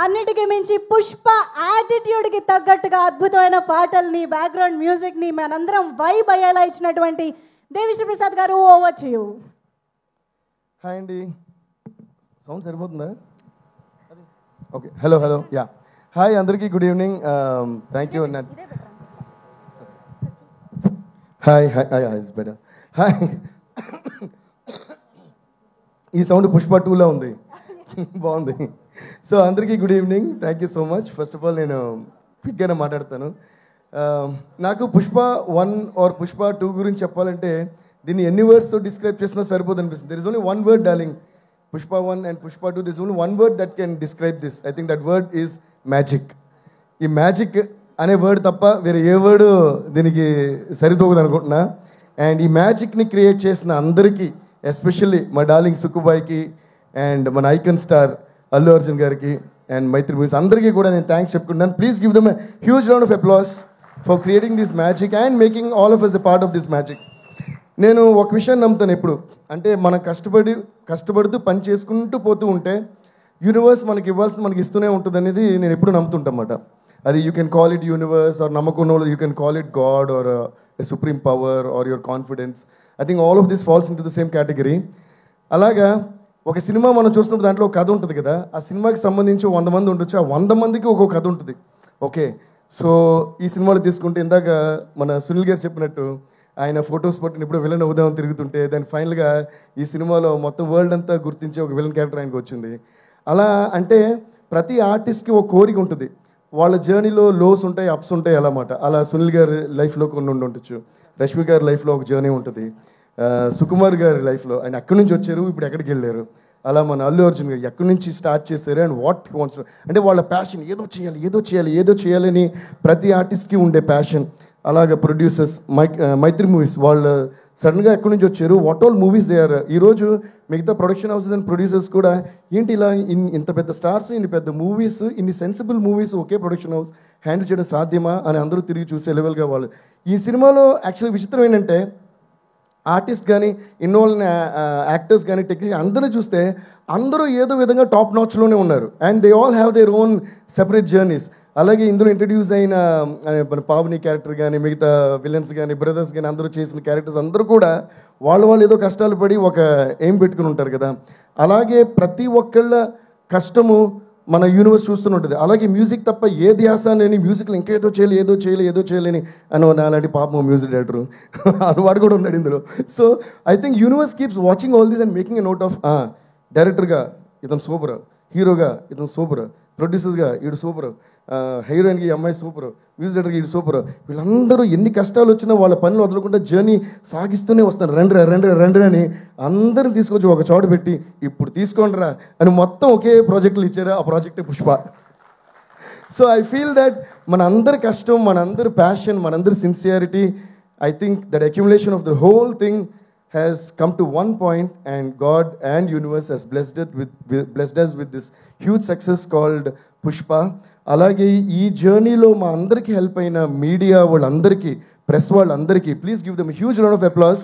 అన్నిటికీ మించి పుష్ప యాటిట్యూడ్కి తగ్గట్టుగా అద్భుతమైన పాటల్ని బ్యాక్గ్రౌండ్ మ్యూజిక్ని మనందరం వైబ్ అయ్యేలా ఇచ్చినటువంటి Devi Sri Prasad garu, over to you. Hi అండి, సౌండ్ సరిపోతుందా? Okay, hello hello, ya, hi అందరికీ, good evening, thank you. Hi hi hi, it's better. Hi, ఈ సౌండ్ పుష్ప 2లో ఉంది, బాగుంది. సో అందరికీ good evening, thank you so much. First of all నేను క్విక్గానే మాట్లాడతాను. నాకు పుష్ప 1 ఆర్ పుష్ప 2 గురించి చెప్పాలంటే దీన్ని ఎన్ని వర్డ్స్తో డిస్క్రైబ్ చేసినా సరిపోదు అనిపిస్తుంది. There is only one word darling. Pushpa 1 and Pushpa 2, there is only one word that can describe this. I think that word is magic. ఈ మ్యాజిక్ అనే వర్డ్ తప్ప వేరే ఏ వర్డ్ దీనికి సరితూగదు అనుకుంటున్నా. అండ్ ఈ మ్యాజిక్ని క్రియేట్ చేసిన అందరికీ, ఎస్పెషల్లీ మా డార్లింగ్ సుక్కుబాయికి అండ్ మన ఐకన్ స్టార్ అల్లు అర్జున్ గారికి అండ్ మైత్రి మూవీస్ అందరికీ కూడా నేను థ్యాంక్స్ చెప్పుకుంటున్నాను. Please give them a huge round of applause for creating this magic and making all of us a part of this magic. నేను ఒక విషయం నమ్ముతాను ఎప్పుడు, అంటే మనం కష్టపడుతూ పని చేసుకుంటూ పోతూ ఉంటే యూనివర్స్ మనకి ఇవ్వాల్సింది మనకి ఇస్తూనే ఉంటుంది అనేది నేను ఎప్పుడు నమ్ముతుంటన్నమాట. అది you can call it universe or నమ్మకం, you can call it God or a supreme power or your confidence. I think all of this falls into the same category. అలాగా ఒక సినిమా మనం చూస్తున్నప్పుడు దాంట్లో ఒక కథ ఉంటుంది కదా, ఆ సినిమాకి సంబంధించి 100 మంది ఉండొచ్చు, ఆ 100 మందికి ఒక్కొక్క కథ ఉంటుంది. ఓకే, సో ఈ సినిమాలో తీసుకుంటే ఇందాక మన సునీల్ గారు చెప్పినట్టు ఆయన ఫొటోస్ పట్టిన ఇప్పుడు విలన్ అవుదామని తిరుగుతుంటే దాని ఫైనల్గా ఈ సినిమాలో మొత్తం వరల్డ్ అంతా గుర్తించే ఒక విలన్ క్యారెక్టర్ ఆయనకు వచ్చింది. అలా అంటే ప్రతి ఆర్టిస్ట్కి ఒక కోరిక ఉంటుంది, వాళ్ళ జర్నీలో లోస్ ఉంటాయి, అప్స్ ఉంటాయి అన్నమాట. అలా సునీల్ గారి లైఫ్లో కొన్ని ఉండొచ్చు, రష్మి గారి లైఫ్లో ఒక జర్నీ ఉంటుంది, సుకుమార్ గారి లైఫ్లో ఆయన ఎక్కడి నుంచి వచ్చారు, ఇప్పుడు ఎక్కడికి వెళ్ళారు. అలా మన అల్లు అర్జున్ గారు ఎక్కడి నుంచి స్టార్ట్ చేశారు అండ్ వాట్ వాంట్స్, అంటే వాళ్ళ ప్యాషన్ ఏదో చేయాలని ప్రతి ఆర్టిస్ట్కి ఉండే ప్యాషన్. అలాగే ప్రొడ్యూసర్స్ మైత్రి మూవీస్ వాళ్ళు సడన్గా ఎక్కడి నుంచి వచ్చారు, what all movies they are. ఈరోజు మిగతా ప్రొడక్షన్ హౌసెస్ అండ్ ప్రొడ్యూసర్స్ కూడా ఏంటి ఇలా ఇంత పెద్ద స్టార్స్, ఇన్ని పెద్ద మూవీస్, ఇన్ని సెన్సిబుల్ మూవీస్ ఒకే ప్రొడక్షన్ హౌస్ హ్యాండిల్ చేయడం సాధ్యమా అని అందరూ తిరిగి చూసే లెవెల్గా వాళ్ళు. ఈ సినిమాలో యాక్చువల్లీ విచిత్రం ఏంటంటే ఆర్టిస్ట్ కానీ ఇన్వాల్వ్ యాక్టర్స్ కానీ టెక్నీషియన్ అందరూ చూస్తే అందరూ ఏదో విధంగా టాప్ నాచ్లోనే ఉన్నారు and they all have their own separate journeys. అలాగే ఇందులో ఇంట్రడ్యూస్ అయిన మన పావని క్యారెక్టర్ కానీ మిగతా విలన్స్ కానీ బ్రదర్స్ కానీ అందరూ చేసిన క్యారెక్టర్స్ అందరూ కూడా వాళ్ళు ఏదో కష్టాలు పడి ఒక ఎయిమ్ పెట్టుకుని ఉంటారు కదా. అలాగే ప్రతి ఒక్కళ్ళ కష్టము మన యూనివర్స్ చూస్తూనే ఉంటుంది. అలాగే మ్యూజిక్ తప్ప ఏ ధ్యాస లేని మ్యూజిక్లో ఇంకేదో చేయలేని అని అలాంటి పాపం మ్యూజిక్ డైరెక్టర్ వాడు కూడా ఉన్నాడు ఇందులో. So I think universe keeps watching all these and making a note of డైరెక్టర్గా ఇతను సూపర్, హీరోగా ఇతను సూపర్, ప్రొడ్యూసర్స్గా ఈడు సూపర్, హీరోయిన్కి ఈ అమ్మాయి సూపర్, మ్యూజిక్ డైరెక్టర్కి ఈడు సూపర్. వీళ్ళందరూ ఎన్ని కష్టాలు వచ్చినా వాళ్ళ పనులు వదలకుండా జర్నీ సాగిస్తూనే వస్తారు. రండి అని అందరిని తీసుకొచ్చి ఒక చోట పెట్టి ఇప్పుడు తీసుకోండిరా అని మొత్తం ఒకే ప్రాజెక్టులు ఇచ్చారు. ఆ ప్రాజెక్టే Pushpa. So I feel that మన అందరి కష్టం, మన అందరి ప్యాషన్, మన అందరి sincerity, I think that accumulation of the whole thing has come to one point and God and universe has blessed us with this huge success called Pushpa. అలాగే ఈ జర్నీలో మా అందరికీ హెల్ప్ అయిన మీడియా వాళ్ళందరికీ, ప్రెస్ వాళ్ళందరికీ, please give them huge round of applause.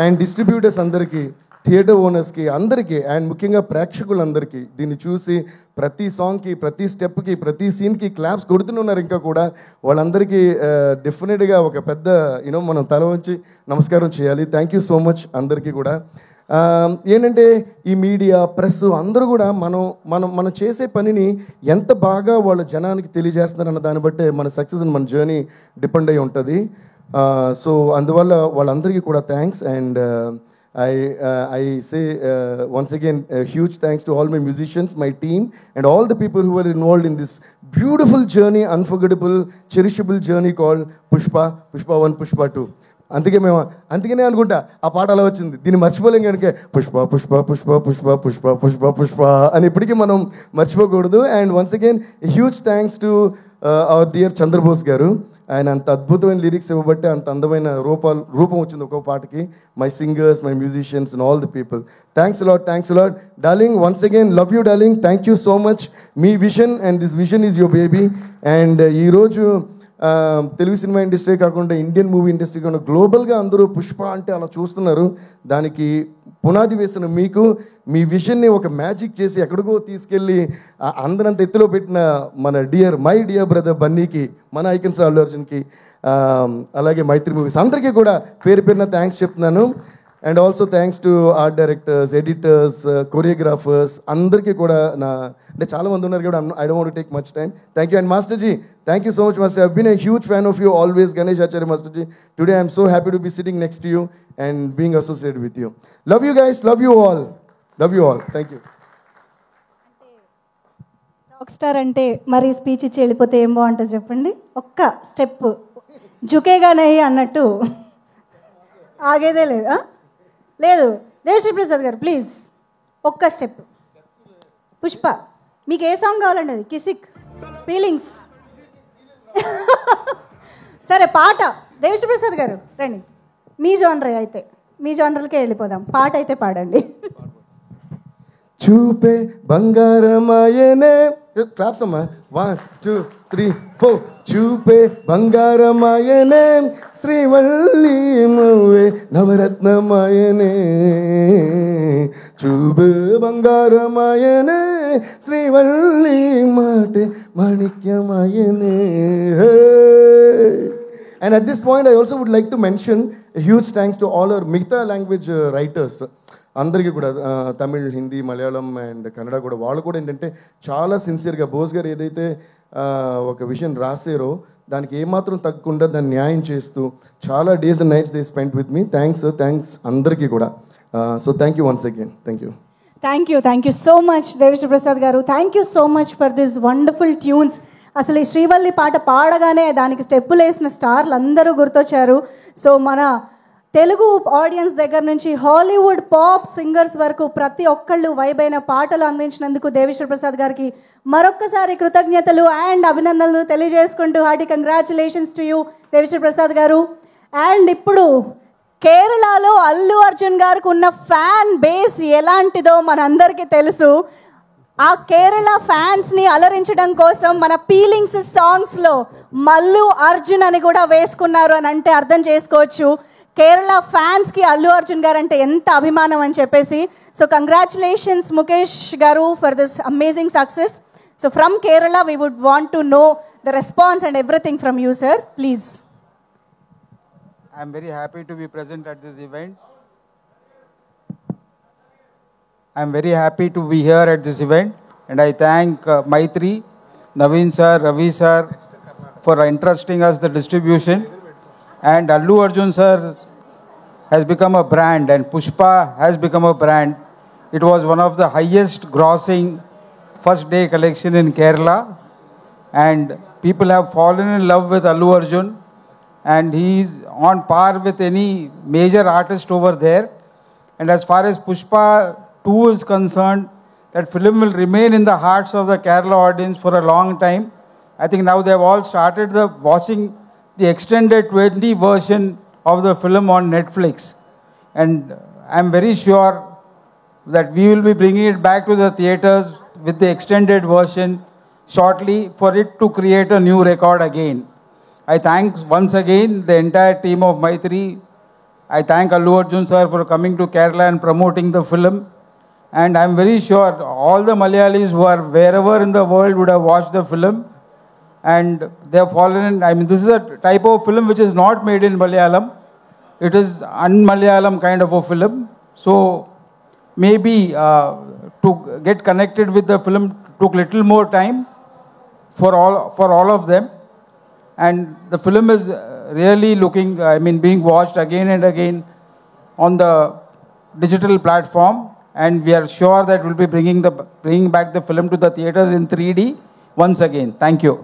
And distributors అందరికీ, theatre ఓనర్స్కి అందరికీ, అండ్ ముఖ్యంగా ప్రేక్షకులందరికీ దీన్ని చూసి ప్రతి సాంగ్కి, ప్రతి స్టెప్కి, ప్రతి సీన్కి క్లాప్స్ కొడుతున్నారు. ఇంకా కూడా వాళ్ళందరికీ డెఫినెట్గా ఒక పెద్ద మనం తల వంచి నమస్కారం చేయాలి. థ్యాంక్ యూ సో మచ్ అందరికీ కూడా. ఏంటంటే ఈ మీడియా, ప్రెస్ అందరూ కూడా మనం చేసే పనిని ఎంత బాగా వాళ్ళ జనానికి తెలియజేస్తున్నారన్న దాన్ని బట్టే మన సక్సెస్ మన జర్నీ డిపెండ్ అయి ఉంటుంది. సో అందువల్ల వాళ్ళందరికీ కూడా thanks. And I say once again huge thanks to all my musicians, my team and all the people who were involved in this beautiful journey, unforgettable, cherishable journey called Pushpa 1, Pushpa 2. అందుకనే అనుకుంటా ఆ పాట అలా వచ్చింది. దీన్ని మర్చిపోలేం కనుక పుష్ప పుష్ప పుష్ప పుష్ప పుష్ప పుష్ప పుష్ప అని ఇప్పటికీ మనం మర్చిపోకూడదు. And once again huge thanks to our dear Chandrabose గారు. ఆయన అంత అద్భుతమైన లిరిక్స్ ఇవ్వబట్టే అంత అందమైన రూపం వచ్చింది ఒక్కో పాటకి. My singers, my musicians and all the people, thanks a lot darling. Once again love you darling, thank you so much. Me vision and this vision is your baby. And ఈరోజు తెలుగు సినిమా ఇండస్ట్రీ కాకుండా Indian movie industry కాకుండా గ్లోబల్గా అందరూ పుష్ప అంటే అలా చూస్తున్నారు. దానికి పునాది వేసిన మీకు మీ విషన్ని ఒక మ్యాజిక్ చేసి ఎక్కడికో తీసుకెళ్ళి అందరంత ఎత్తులో పెట్టిన మన మై డియర్ బ్రదర్ బన్నీకి, మన ఐకన్ స్టార్ అల్లు అర్జున్కి, అలాగే మైత్రి మూవీస్ అందరికీ కూడా పేరు పేరున థ్యాంక్స్ చెప్తున్నాను. And also thanks to art directors, editors, choreographers అందరికీ కూడా అంటే చాలా మంది ఉన్నారు కూడా. I don't want to take much time. Thank you. And master ji, thank you so much master. I been a huge fan of you always, Ganesh Acharya master ji. Today I'm so happy to be sitting next to you and being associated with you. Love you guys, love you all, love you all. Thank you. Rock star అంటే మరి speech ఇచ్చి వెళ్ళిపోతే ఏం బాగుంటుంది చెప్పండి. ఒక్క step జుకేగానే అన్నట్టు ఆగేదే లేదు. లేదు దేవిశ్రీ ప్రసాద్ గారు ప్లీజ్ ఒక్క స్టెప్. పుష్ప మీకు ఏ సాంగ్ కావాలండి? అది కిసిక్, ఫీలింగ్స్. సరే పాట దేవిశ్రీ ప్రసాద్ గారు రండి. మీ జోనర్ అయితే మీ జోనర్లకే వెళ్ళిపోదాం. పాట అయితే పాడండి. చూపే బంగారమాయనే, క్లాప్స్ అమ్మా. 1 2 3 4. చూపే బంగారమాయనే, శ్రీవల్లి మవ్వే నవరత్నమాయనే. చూపే బంగారమాయనే, శ్రీవల్లి మాటే మాణిక్యమాయనే. And at this point, I also would like to mention a huge thanks to all our మిగతా లాంగ్వేజ్ రైటర్స్ అందరికీ కూడా, తమిళ్, హిందీ, మలయాళం అండ్ కన్నడ కూడా. వాళ్ళు కూడా ఏంటంటే చాలా సిన్సియర్గా బోస్ గారు ఏదైతే ఒక విషయం రాసారో దానికి ఏమాత్రం తగ్గకుండా దాన్ని న్యాయం చేస్తూ చాలా days and nights they spend with me. Thanks అందరికీ కూడా. So thank you once again. Thank you. Thank you so much Devi Sri Prasad garu. Thank you so much for this wonderful tunes. అసలు ఈ శ్రీవల్లి పాట పాడగానే దానికి స్టెప్పులు వేసిన స్టార్లు అందరూ గుర్తొచ్చారు. సో మన తెలుగు ఆడియన్స్ దగ్గర నుంచి హాలీవుడ్ పాప్ సింగర్స్ వరకు ప్రతి ఒక్కళ్ళు వైబ్ అయిన పాటలు అందించినందుకు దేవిశ్రీ ప్రసాద్ గారికి మరొక్కసారి కృతజ్ఞతలు అండ్ అభినందనలు తెలియజేసుకుంటూ hearty congratulations to you Devi Sri Prasad గారు. అండ్ ఇప్పుడు కేరళలో అల్లు అర్జున్ గారికి ఉన్న ఫ్యాన్ బేస్ ఎలాంటిదో మనందరికీ తెలుసు. ఆ కేరళ ఫ్యాన్స్ని అలరించడం కోసం మన ఫీలింగ్స్ సాంగ్స్లో మల్లు అర్జున్ అని కూడా వేసుకున్నారు అని అంటే అర్థం చేసుకోవచ్చు కేరళ ఫ్యాన్స్కి అల్లు అర్జున్ గారు అంటే ఎంత అభిమానం అని చెప్పేసి. సో కంగ్రాచులేషన్స్ ముఖేష్ గారు for this amazing success. So from Kerala we would want to know the response and everything from you sir, please. I am very happy to be present at this event. I am very happy to be here at this event, and I thank Maitri, Naveen sir, Ravi sir for entrusting us the distribution. And Allu Arjun sir has become a brand, and Pushpa has become a brand. It was one of the highest grossing first day collection in Kerala, and people have fallen in love with Allu Arjun, and he is on par with any major artist over there. And as far as Pushpa 2 is concerned, that film will remain in the hearts of the Kerala audience for a long time. I think now they have all started watching the extended 20 version of the film on Netflix. And I am very sure that we will be bringing it back to the theaters with the extended version shortly for it to create a new record again. I thank once again the entire team of Maitri. I thank Allu Arjun sir for coming to Kerala and promoting the film. And I am very sure all the Malayalis who are wherever in the world would have watched the film. And they have fallen in. I mean, this is a type of film which is not made in Malayalam. It is un-Malayalam kind of a film. So maybe to get connected with the film took little more time for all of them. And the film is really being watched again and again on the digital platform. And we are sure that we'll be bringing back the film to the theaters in 3D once again. Thank you.